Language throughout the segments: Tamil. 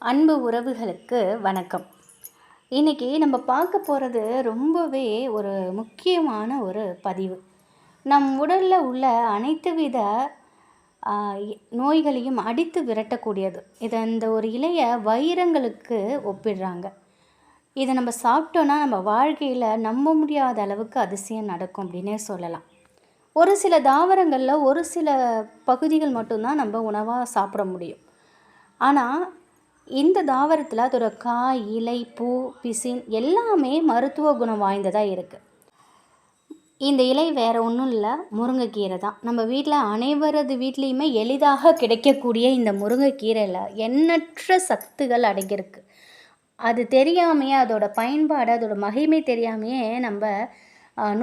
அன்பு உறவுகளுக்கு வணக்கம். இன்றைக்கி நம்ம பார்க்க போகிறது ரொம்பவே ஒரு முக்கியமான ஒரு பதிவு. நம் உடலில் உள்ள அனைத்து வித நோய்களையும் அடித்து விரட்டக்கூடியது. இதை இந்த ஒரு இலைய வைரங்களுக்கு ஒப்பிடுறாங்க. இதை நம்ம சாப்பிட்டோன்னா நம்ம வாழ்க்கையில் நம்ப முடியாத அளவுக்கு அதிசயம் நடக்கும் அப்படின்னே சொல்லலாம். ஒரு சில தாவரங்களில் ஒரு சில பகுதிகள் மட்டும்தான் நம்ம உணவாக சாப்பிட முடியும். ஆனால் இந்த தாவரத்தில் அதோட காய், இலை, பூ, பிசின் எல்லாமே மருத்துவ குணம் வாய்ந்ததாக இருக்குது. இந்த இலை வேறு ஒன்றும் இல்லை, முருங்கைக்கீரை தான். நம்ம வீட்டில் அனைவரது வீட்லேயுமே எளிதாக கிடைக்கக்கூடிய இந்த முருங்கைக்கீரையில் எண்ணற்ற சத்துகள் அடங்கியிருக்கு. அது தெரியாமையே, அதோட பயன்பாடு, அதோட மகிமை தெரியாமையே நம்ம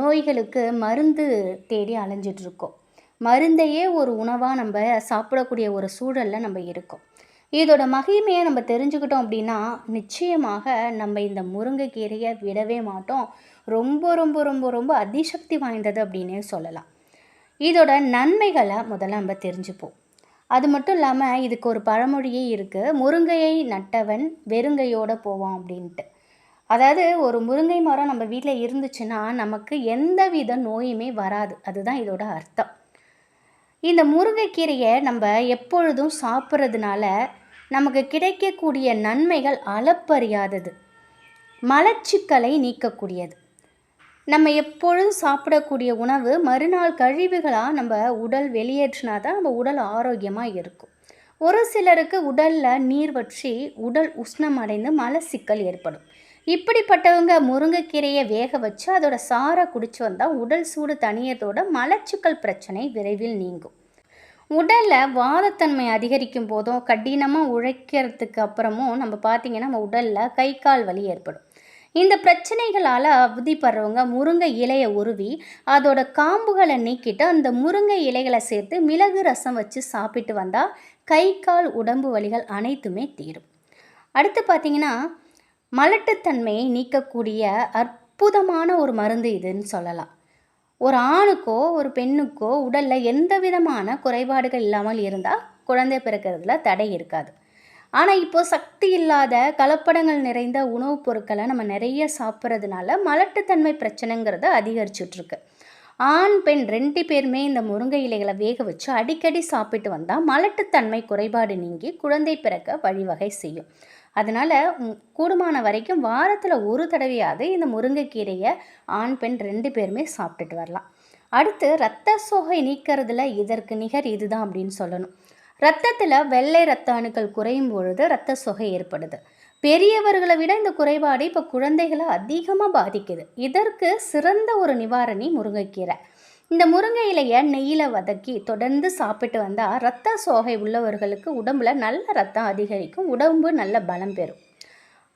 நோய்களுக்கு மருந்து தேடி அலைஞ்சிட்ருக்கோம். மருந்தையே ஒரு உணவாக நம்ம சாப்பிடக்கூடிய ஒரு சூழலில் நம்ம இருக்கோம். இதோட மகிமையை நம்ம தெரிஞ்சுக்கிட்டோம் அப்படின்னா நிச்சயமாக நம்ம இந்த முருங்கைக்கீரையை விடவே மாட்டோம். ரொம்ப ரொம்ப ரொம்ப ரொம்ப அதிசக்தி வாய்ந்தது அப்படின்னே சொல்லலாம். இதோட நன்மைகளை முதல்ல நம்ம தெரிஞ்சுப்போம். அது மட்டும் இல்லாமல் இதுக்கு ஒரு பழமொழியே இருக்குது, முருங்கையை நட்டவன் வெறுங்கையோடு போவான் அப்படின்ட்டு. அதாவது ஒரு முருங்கை மரம் நம்ம வீட்டில் இருந்துச்சுன்னா நமக்கு எந்த வித நோயுமே வராது. அதுதான் இதோட அர்த்தம். இந்த முருங்கைக்கீரையை நம்ம எப்பொழுதும் சாப்பிட்றதுனால நமக்கு கிடைக்கக்கூடிய நன்மைகள் அளப்பறியாதது. மலச்சிக்கலை நீக்கக்கூடியது. நம்ம எப்பொழுதும் சாப்பிடக்கூடிய உணவு மறுநாள் கழிவுகளாக நம்ம உடல் வெளியேற்றினா தான் நம்ம உடல் ஆரோக்கியமாக இருக்கும். ஒரு சிலருக்கு உடலில் நீர் வற்றி உடல் உஷ்ணம் அடைந்து மலச்சிக்கல் ஏற்படும். இப்படிப்பட்டவங்க முருங்கைக்கீரையை வேக வச்சு அதோட சாறை குடிச்சு வந்தால் உடல் சூடு தணியத்தோட மலச்சிக்கல் பிரச்சனை விரைவில் நீங்கும். உடலில் வாதத்தன்மை அதிகரிக்கும் போதும் கடினமாக உழைக்கிறதுக்கு அப்புறமும் நம்ம பார்த்திங்கன்னா நம்ம உடலில் கை கால் வலி ஏற்படும். இந்த பிரச்சனைகளால் அவதிப்படுறவங்க முருங்கை இலையை உருவி அதோட காம்புகளை நீக்கிட்டு அந்த முருங்கை இலைகளை சேர்த்து மிளகு ரசம் வச்சு சாப்பிட்டு வந்தால் கை கால் உடம்பு வலிகள் அனைத்துமே தீரும். அடுத்து பார்த்திங்கன்னா மலட்டுத்தன்மையை நீக்கக்கூடிய அற்புதமான ஒரு மருந்து இதுன்னு சொல்லலாம். ஒரு ஆணுக்கோ ஒரு பெண்ணுக்கோ உடலில் எந்த விதமான குறைபாடுகள் இல்லாமல் இருந்தால் குழந்தை பிறக்கிறதுல தடை இருக்காது. ஆனால் இப்போது சக்தி இல்லாத கலப்படங்கள் நிறைந்த உணவுப் பொருட்களை நம்ம நிறைய சாப்பிட்றதுனால மலட்டுத்தன்மை பிரச்சனைங்கிறது அதிகரிச்சுட்ருக்கு. ஆண் பெண் 2 பேருமே இந்த முருங்கை இலைகளை வேக வச்சு அடிக்கடி சாப்பிட்டு வந்தால் மலட்டுத்தன்மை குறைபாடு நீங்கி குழந்தை பிறக்க வழிவகை செய்யும். அதனால் கூடுமான வரைக்கும் வாரத்தில் ஒரு தடவையாவது இந்த முருங்கைக்கீரையை ஆண் பெண் 2 பேருமே சாப்பிட்டுட்டு வரலாம். அடுத்து இரத்த சோகை நீக்கிறதுல இதற்கு நிகர் இதுதான் அப்படின்னு சொல்லணும். இரத்தத்தில் வெள்ளை இரத்த அணுக்கள் குறையும் பொழுது இரத்த சோகை ஏற்படுது. பெரியவர்களை விட இந்த குறைபாடு இப்போ குழந்தைகளை அதிகமாக பாதிக்குது. இதற்கு சிறந்த ஒரு நிவாரணி முருங்கைக்கீரை. இந்த முருங்கை இலையை நெய்யில் வதக்கி தொடர்ந்து சாப்பிட்டு வந்தால் இரத்த சோகை உள்ளவர்களுக்கு உடம்புல நல்ல ரத்தம் அதிகரிக்கும், உடம்பு நல்ல பலம் பெறும்.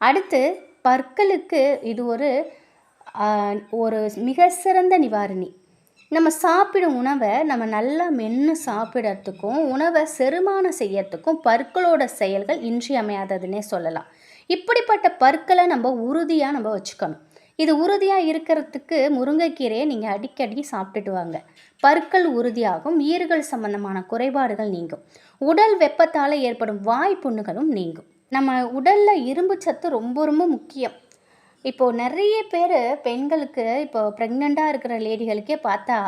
அடுத்து பற்களுக்கு இது ஒரு மிக சிறந்த நிவாரணி. நம்ம சாப்பிடும் உணவை நம்ம நல்லா மென்று சாப்பிட்றதுக்கும் உணவை செரிமானம் செய்யறதுக்கும் பற்களோட செயல்கள் இன்றியமையாததுன்னே சொல்லலாம். இப்படிப்பட்ட பற்களை நம்ம உறுதியாக வச்சுக்கணும். இது உறுதியாக இருக்கிறதுக்கு முருங்கைக்கீரையை நீங்கள் அடிக்கடி சாப்பிட்டுட்டு வாங்க. பற்கள் உறுதியாகும், ஈறுகள் சம்பந்தமான குறைபாடுகள் நீங்கும், உடல் வெப்பத்தால் ஏற்படும் வாய் புண்ணுகளும் நீங்கும். நம்ம உடலில் இரும்பு சத்து ரொம்ப ரொம்ப முக்கியம். இப்போது நிறைய பேர் பெண்களுக்கு இப்போ ப்ரெக்னெண்ட்டாக இருக்கிற லேடிகளுக்கே பார்த்தா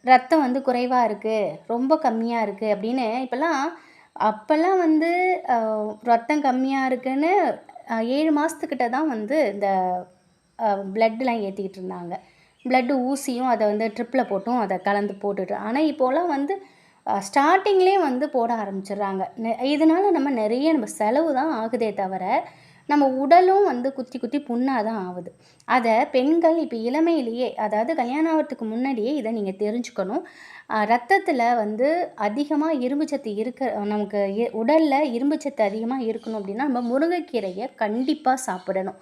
ரத்தம் குறைவாக இருக்குது, ரொம்ப கம்மியாக இருக்குது அப்படின்னு அப்போல்லாம் ரத்தம் கம்மியாக இருக்குன்னு 7 மாதத்துக்கிட்ட தான் இந்த பிளட்லாம் ஏற்றிக்கிட்டு இருந்தாங்க. பிளட்டு ஊசியும் அதை ட்ரிப்பில் போட்டும் அதை கலந்து போட்டுட்டு. ஆனால் இப்போலாம் ஸ்டார்டிங்லேயே போட ஆரம்பிச்சிடுறாங்க. இதனால் நம்ம செலவு தான் ஆகுதே தவிர நம்ம உடலும் குத்தி குத்தி புண்ணாக தான் ஆகுது. அதை பெண்கள் இப்போ இளமையிலேயே, அதாவது கல்யாணம் ஆகிறதுக்கு முன்னாடியே இதை நீங்கள் தெரிஞ்சுக்கணும். ரத்தத்தில் அதிகமாக இரும்புச்சத்து நமக்கு உடலில் இரும்புச்சத்து அதிகமாக இருக்கணும் அப்படின்னா நம்ம முருங்கைக்கீரையை கண்டிப்பாக சாப்பிடணும்.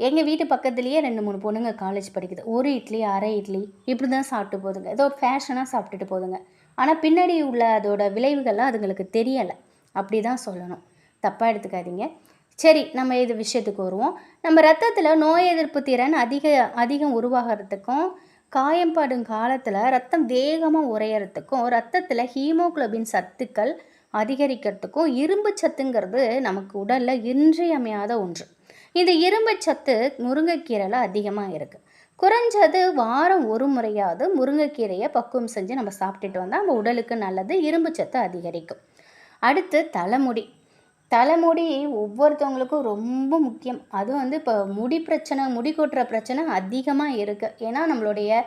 எங்கள் வீட்டு பக்கத்துலேயே 2-3 பொண்ணுங்க காலேஜ் படிக்குது. ஒரு இட்லி, அரை இட்லி இப்படி தான் சாப்பிட்டு போதுங்க. ஏதோ ஃபேஷனாக சாப்பிட்டுட்டு போதுங்க. ஆனால் பின்னாடி உள்ள அதோட விளைவுகள்லாம் அதுங்களுக்கு தெரியலை. அப்படி தான் சொல்லணும், தப்பாக எடுத்துக்காதீங்க. சரி, நம்ம இது விஷயத்துக்கு வருவோம். நம்ம ரத்தத்தில் நோய் எதிர்ப்பு திறன் அதிகம் உருவாகிறதுக்கும் காயம்படும் காலத்தில் ரத்தம் வேகமாக உறையிறதுக்கும் ரத்தத்தில் ஹீமோகுளோபின் சத்துக்கள் அதிகரிக்கிறதுக்கும் இரும்பு சத்துங்கிறது நமக்கு உடலில் இன்றியமையாத ஒன்று. இந்த இரும்பு சத்து முருங்கைக்கீரையில் அதிகமாக இருக்குது. குறைஞ்சது வாரம் ஒரு முறையாவது முருங்கைக்கீரையை பக்குவம் செஞ்சு நம்ம சாப்பிட்டுட்டு வந்தால் நம்ம உடலுக்கு நல்லது, இரும்பு சத்து அதிகரிக்கும். அடுத்து தலைமுடி. தலைமுடி ஒவ்வொருத்தவங்களுக்கும் ரொம்ப முக்கியம். அதுவும் இப்போ முடி பிரச்சனை, முடி கொட்டுற பிரச்சனை அதிகமாக இருக்குது. ஏன்னா நம்மளுடைய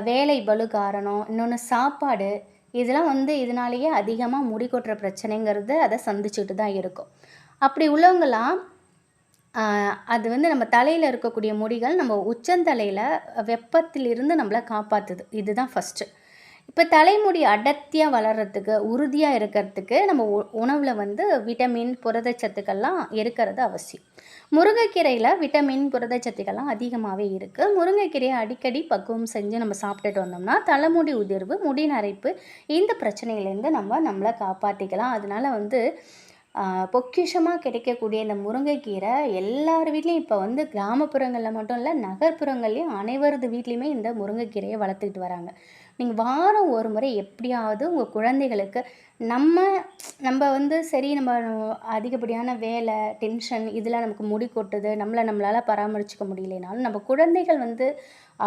வேலை பளு காரணம், இன்னொன்று சாப்பாடு, இதெல்லாம் இதனாலேயே அதிகமாக முடி கொட்டுற பிரச்சனைங்கிறது அதை சந்திச்சுட்டு தான் இருக்கும். அப்படி உள்ளவங்களாம் அது நம்ம தலையில் இருக்கக்கூடிய முடிகள் நம்ம உச்சந்தலையில் வெப்பத்திலிருந்து நம்மளை காப்பாற்றுது. இதுதான் ஃபஸ்ட்டு. இப்போ தலைமுடி அடர்த்தியாக வளர்கிறதுக்கு, உறுதியாக இருக்கிறதுக்கு நம்ம உணவில் விட்டமின் புரதச்சத்துக்கள்லாம் இருக்கிறது அவசியம். முருங்கைக்கீரையில் விட்டமின் புரதச்சத்துக்கள்லாம் அதிகமாகவே இருக்குது. முருங்கைக்கீரையை அடிக்கடி பக்குவம் செஞ்சு நம்ம சாப்பிட்டுட்டு வந்தோம்னா தலைமுடி உதிர்வு, முடி நரைப்பு, இந்த பிரச்சனையிலேருந்து நம்மளை காப்பாற்றிக்கலாம். அதனால் பொக்கிஷமாக கிடைக்கக்கூடிய இந்த முருங்கைக்கீரை எல்லார் வீட்லேயும் இப்போ கிராமப்புறங்களில் மட்டும் இல்லை, நகர்ப்புறங்கள்லேயும் அனைவரது வீட்லேயுமே இந்த முருங்கைக்கீரையை வளர்த்துக்கிட்டு வராங்க. நீங்கள் வாரம் ஒரு முறை எப்படியாவது உங்கள் குழந்தைகளுக்கு நம்ம சரி, நம்ம அதிகப்படியான வேலை, டென்ஷன், இதெல்லாம் நமக்கு முடி கொட்டுது, நம்மளால் பராமரிச்சுக்க முடியலைனாலும் நம்ம குழந்தைகள்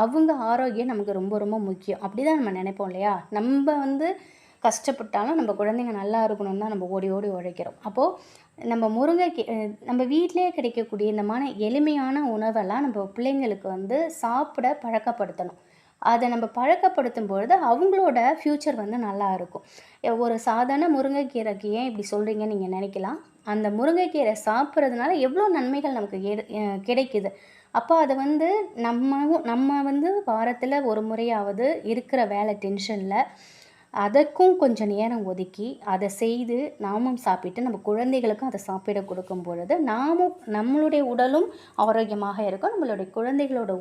அவங்க ஆரோக்கியம் நமக்கு ரொம்ப ரொம்ப முக்கியம். அப்படி தான் நம்ம நினைப்போம் இல்லையா? நம்ம கஷ்டப்பட்டாலும் நம்ம குழந்தைங்க நல்லா இருக்கணும்னு தான் நம்ம ஓடி ஓடி உழைக்கிறோம். அப்போது நம்ம வீட்டிலே கிடைக்கக்கூடிய இந்த எளிமையான உணவெல்லாம் நம்ம பிள்ளைங்களுக்கு சாப்பிட பழக்கப்படுத்தணும். அதை நம்ம பழக்கப்படுத்தும் பொழுது அவங்களோட ஃப்யூச்சர் நல்லா இருக்கும். ஒரு சாதாரண முருங்கைக்கீரைக்கு ஏன் இப்படி சொல்கிறீங்கன்னு நீங்கள் நினைக்கலாம். அந்த முருங்கைக்கீரை சாப்பிட்றதுனால எவ்வளோ நன்மைகள் நமக்கு கிடைக்குது. அப்போ அதை நம்ம வாரத்தில் ஒரு முறையாவது இருக்கிற வேலை டென்ஷனில் அதற்கும் கொஞ்சம் நேரம் ஒதுக்கி அதை செய்து நாமும் சாப்பிட்டு நம்ம குழந்தைகளுக்கும் அதை சாப்பிட கொடுக்கும் பொழுது நம்மளுடைய உடலும் ஆரோக்கியமாக இருக்கும், நம்மளுடைய குழந்தைகளோட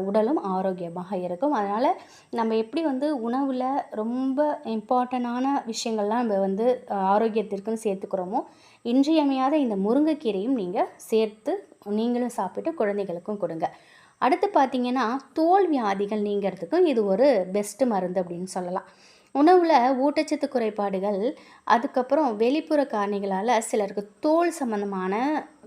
உடலும் ஆரோக்கியமாக இருக்கும். அதனால் நம்ம எப்படி உணவில் ரொம்ப இம்பார்ட்டண்டான விஷயங்கள்லாம் நம்ம ஆரோக்கியத்திற்குன்னு சேர்த்துக்கிறோமோ, இன்றியமையாத இந்த முருங்கைக்கீரையும் நீங்கள் சேர்த்து நீங்களும் சாப்பிட்டு குழந்தைகளுக்கும் கொடுங்க. அடுத்து பார்த்திங்கன்னா, தோல் வியாதிகள் நீங்கிறதுக்கும் இது ஒரு பெஸ்ட்டு மருந்து அப்படின்னு சொல்லலாம். உணவில் ஊட்டச்சத்து குறைபாடுகள், அதுக்கப்புறம் வெளிப்புற காரணிகளால் சிலருக்கு தோல் சம்மந்தமான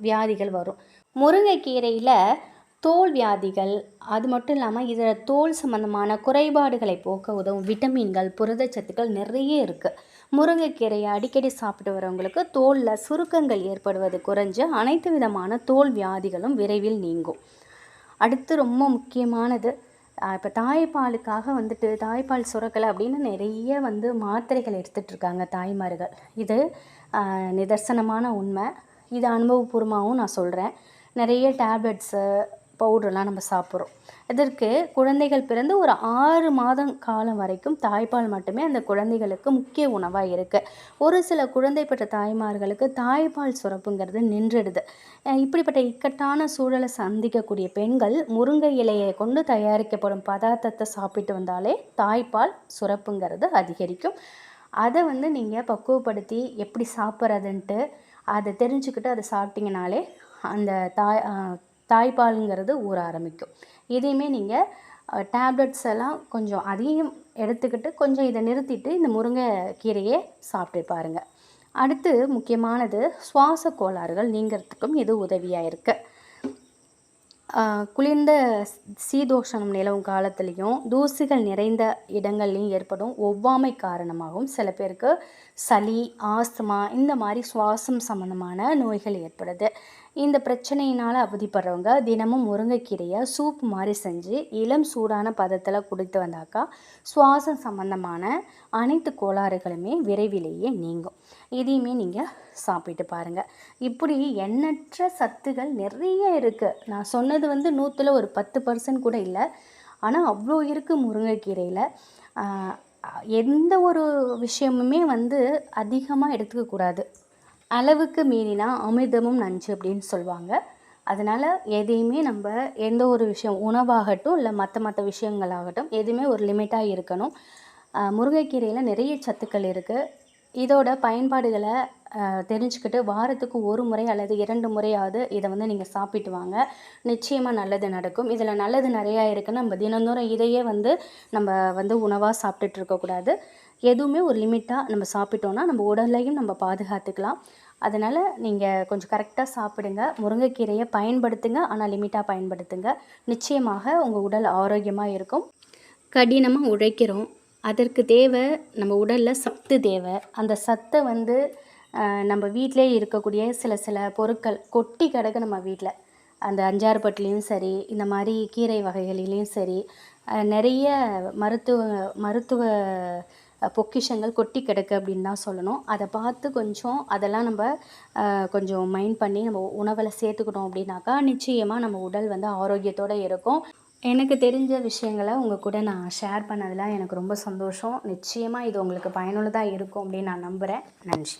வியாதிகள் வரும். முருங்கைக்கீரையில் தோல் வியாதிகள், அது மட்டும் இல்லாமல் இதில் தோல் சம்மந்தமான குறைபாடுகளை போக்க உதவும் விட்டமின்கள், புரதச்சத்துக்கள் நிறைய இருக்குது. முருங்கைக்கீரையை அடிக்கடி சாப்பிட்டு வரவங்களுக்கு தோலில் சுருக்கங்கள் ஏற்படுவது குறைஞ்சு அனைத்து விதமான தோல் வியாதிகளும் விரைவில் நீங்கும். அடுத்து ரொம்ப முக்கியமானது, இப்போ தாய்ப்பாலுக்காக தாய்ப்பால் சுரக்கலை அப்படின்னு நிறைய மாத்திரைகள் எடுத்துகிட்ருக்காங்க தாய்மார்கள். இது நிதர்சனமான உண்மை. இது அனுபவபூர்வமாகவும் நான் சொல்கிறேன். நிறைய டேப்லெட்ஸு, பவுடர்லாம் நம்ம சாப்பிட்றோம். இதற்கு குழந்தைகள் பிறந்து ஒரு 6 மாதம் காலம் வரைக்கும் தாய்ப்பால் மட்டுமே அந்த குழந்தைகளுக்கு முக்கிய உணவாக இருக்குது. ஒரு சில குழந்தை பெற்ற தாய்மார்களுக்கு தாய்ப்பால் சுரப்புங்கிறது நின்றுடுது. இப்படிப்பட்ட இக்கட்டான சூழலை சந்திக்கக்கூடிய பெண்கள் முருங்கை இலையை கொண்டு தயாரிக்கப்படும் பதார்த்தத்தை சாப்பிட்டு வந்தாலே தாய்ப்பால் சுரப்புங்கிறது அதிகரிக்கும். அதை நீங்கள் பக்குவப்படுத்தி எப்படி சாப்பிட்றதுன்ட்டு அதை தெரிஞ்சுக்கிட்டு அதை சாப்பிட்டிங்கனாலே அந்த தாய்ப்பாலுங்கிறது ஊற ஆரம்பிக்கும். இதையுமே நீங்கள் டேப்லெட்ஸ் எல்லாம் கொஞ்சம் அதையும் எடுத்துக்கிட்டு கொஞ்சம் இதை நிறுத்திட்டு இந்த முருங்கைக்கீரையை சாப்பிட்டு பாருங்கள். அடுத்து முக்கியமானது, சுவாச கோளாறுகள் நீங்கிறதுக்கும் இது உதவியாக இருக்குது. குளிர்ந்த சீதோஷணம் நிலவும் காலத்துலேயும் தூசிகள் நிறைந்த இடங்கள்லையும் ஏற்படும் ஒவ்வாமை காரணமாகவும் சில பேருக்கு சளி, ஆஸ்துமா, இந்த மாதிரி சுவாசம் சம்மந்தமான நோய்கள் ஏற்படுது. இந்த பிரச்சனையினால் அவதிப்படுறவங்க தினமும் முருங்கைக்கீரையை சூப் மாதிரி செஞ்சு இளம் சூடான பதத்தில் குடித்து வந்தாக்கா சுவாசம் சம்மந்தமான அனைத்து கோளாறுகளுமே விரைவிலேயே நீங்கும். இதையுமே நீங்கள் சாப்பிட்டு பாருங்கள். இப்படி எண்ணற்ற சத்துகள் நிறைய இருக்குது. நான் சொன்னது 100ல் ஒரு 10% கூட இல்லை. ஆனால் அவ்வளோ இருக்குது முருங்கைக்கீரையில். எந்த ஒரு விஷயமுமே அதிகமாக எடுத்துக்கக்கூடாது. அளவுக்கு மீறினா அமிர்தமும் நஞ்சு அப்படின்னு சொல்லுவாங்க. அதனால் எதையுமே நம்ம எந்த ஒரு விஷயம் உணவாகட்டும் இல்லை மற்ற விஷயங்களாகட்டும் எதுவுமே ஒரு லிமிட்டாக இருக்கணும். முருங்கைக்கீரையில் நிறைய சத்துக்கள் இருக்குது. இதோட பயன்பாடுகளை தெரிஞ்சுக்கிட்டு வாரத்துக்கு ஒரு முறை அல்லது 2 முறையாவது இதை நீங்கள் சாப்பிட்டு வாங்க. நிச்சயமாக நல்லது நடக்கும். இதில் நல்லது நிறையா இருக்குன்னு நம்ம தினந்தோறும் இதையே நம்ம உணவாக சாப்பிட்டுட்டு இருக்கக்கூடாது. எதுவுமே ஒரு லிமிட்டாக நம்ம சாப்பிட்டோன்னா நம்ம உடலையும் நம்ம பாதுகாத்துக்கலாம். அதனால் நீங்கள் கொஞ்சம் கரெக்டாக சாப்பிடுங்க. முருங்கைக்கீரையை பயன்படுத்துங்க, ஆனால் லிமிட்டாக பயன்படுத்துங்க. நிச்சயமாக உங்கள் உடல் ஆரோக்கியமாக இருக்கும். கடினமாக உழைக்கிறோம், அதற்கு தேவை நம்ம உடலில் சத்து தேவை. அந்த சத்தை வந்து நம்ம வீட்டிலே இருக்கக்கூடிய சில சில பொருட்கள் கொட்டி கிடக்கு நம்ம வீட்டில். அந்த அஞ்சாறு பட்டுலேயும் சரி, இந்த மாதிரி கீரை வகைகளிலையும் சரி, நிறைய மருத்துவ மருத்துவ பொக்கிஷங்கள் கொட்டி கிடக்கு அப்படின்னு தான் சொல்லணும். அதை பார்த்து கொஞ்சம் அதெல்லாம் நம்ம கொஞ்சம் மைண்ட் பண்ணி நம்ம உணவில் சேர்த்துக்கிட்டோம் அப்படின்னாக்கா நிச்சயமாக நம்ம உடல் வந்து ஆரோக்கியத்தோடு இருக்கும். எனக்கு தெரிஞ்ச விஷயங்களை உங்கள் கூட நான் ஷேர் பண்ணதில் எனக்கு ரொம்ப சந்தோஷம். நிச்சயமாக இது உங்களுக்கு பயனுள்ளதாக இருக்கும் அப்படின்னு நான் நம்புகிறேன். நன்றி.